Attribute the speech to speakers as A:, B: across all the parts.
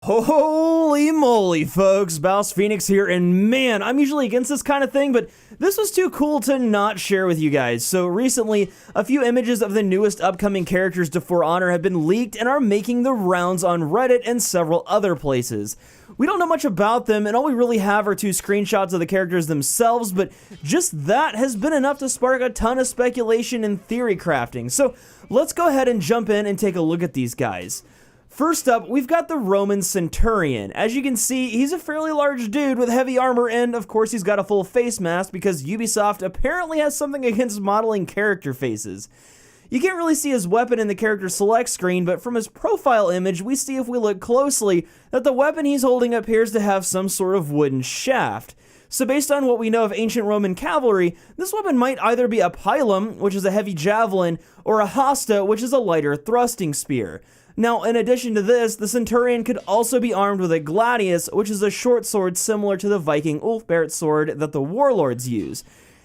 A: Holy moly, folks, Baus Phoenix here, and man, I'm usually against this kind of thing, but this was too cool to not share with you guys. So recently, a few images of the newest upcoming characters to For Honor have been leaked and are making the rounds on Reddit and several other places. We don't know much about them, and all we really have are two screenshots of the characters themselves, but just that has been enough to spark a ton of speculation and theory crafting. So let's go ahead and jump in and take a look at these guys. First up, we've got the Roman Centurion. As you can see, he's a fairly large dude with heavy armor, and of course he's got a full face mask because Ubisoft apparently has something against modeling character faces. You can't really see his weapon in the character select screen, but from his profile image, we see if we look closely that the weapon he's holding appears to have some sort of wooden shaft. So based on what we know of ancient Roman cavalry, this weapon might either be a pilum, which is a heavy javelin, or a hasta, which is a lighter thrusting spear. Now, in addition to this, the Centurion could also be armed with a gladius, which is a short sword similar to the Viking Ulfberht sword that the warlords use.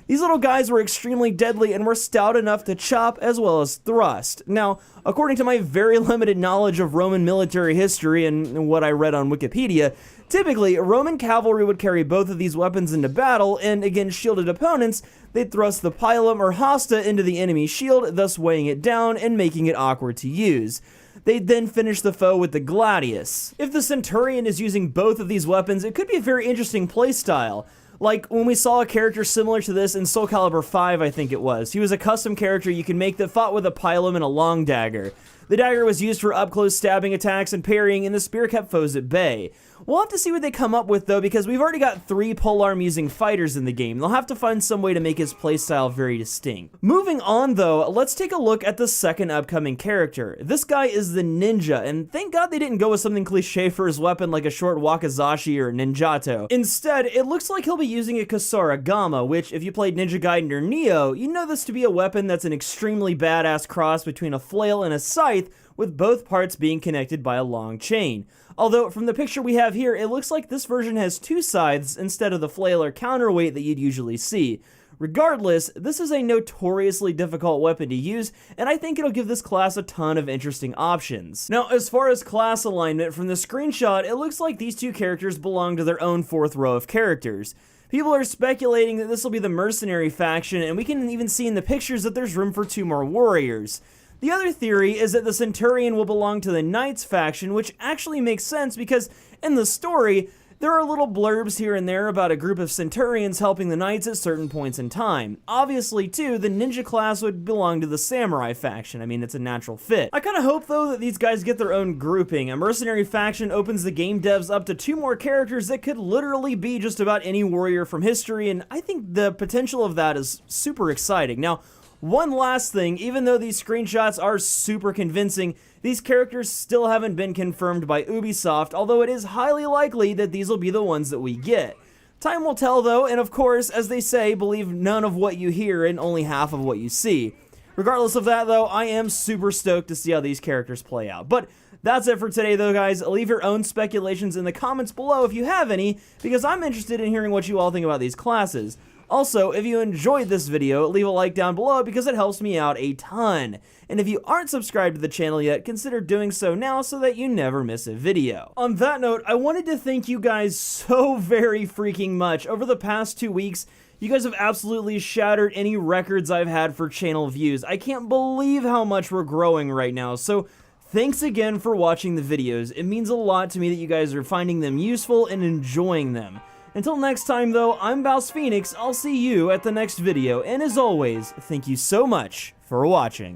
A: These little guys were extremely deadly and were stout enough to chop as well as thrust. Now, according to my very limited knowledge of Roman military history and what I read on Wikipedia, typically, Roman cavalry would carry both of these weapons into battle, and against shielded opponents, they'd thrust the pilum or hasta into the enemy shield, thus weighing it down and making it awkward to use. They'd then finish the foe with the gladius. If the Centurion is using both of these weapons, it could be a very interesting playstyle. Like when we saw a character similar to this in Soul Calibur 5, I think it was. He was a custom character you can make that fought with a pilum and a long dagger. The dagger was used for up-close stabbing attacks and parrying, and the spear kept foes at bay. We'll have to see what they come up with, though, because we've already got 3 polearm-using fighters in the game. They'll have to find some way to make his playstyle very distinct. Moving on, though, let's take a look at the second upcoming character. This guy is the Ninja, and thank God they didn't go with something cliche for his weapon like a short wakizashi or ninjato. Instead, it looks like he'll be using a Kusarigama, which, if you played Ninja Gaiden or Nioh, you know this to be a weapon that's an extremely badass cross between a flail and a scythe, with both parts being connected by a long chain. Although, from the picture we have here, it looks like this version has 2 scythes instead of the flail or counterweight that you'd usually see. Regardless, this is a notoriously difficult weapon to use, and I think it'll give this class a ton of interesting options. Now, as far as class alignment, from the screenshot, it looks like these 2 characters belong to their own 4th row of characters. People are speculating that this will be the mercenary faction, and we can even see in the pictures that there's room for 2 more warriors. The other theory is that the Centurion will belong to the Knights faction, which actually makes sense because in the story, there are little blurbs here and there about a group of Centurions helping the Knights at certain points in time. Obviously, too, the Ninja class would belong to the Samurai faction. I mean, it's a natural fit. I kind of hope, though, that these guys get their own grouping. A mercenary faction opens the game devs up to 2 more characters that could literally be just about any warrior from history, and I think the potential of that is super exciting. Now, one last thing, even though these screenshots are super convincing, these characters still haven't been confirmed by Ubisoft, although it is highly likely that these will be the ones that we get. Time will tell, though, and of course, as they say, believe none of what you hear and only half of what you see. Regardless of that, though, I am super stoked to see how these characters play out. But that's it for today, though, guys. Leave your own speculations in the comments below if you have any, because I'm interested in hearing what you all think about these classes. Also, if you enjoyed this video, leave a like down below because it helps me out a ton. And if you aren't subscribed to the channel yet, consider doing so now so that you never miss a video. On that note, I wanted to thank you guys so very freaking much. Over the past 2 weeks, you guys have absolutely shattered any records I've had for channel views. I can't believe how much we're growing right now, so thanks again for watching the videos. It means a lot to me that you guys are finding them useful and enjoying them. Until next time, though, I'm Baus Phoenix. I'll see you at the next video, and as always, thank you so much for watching.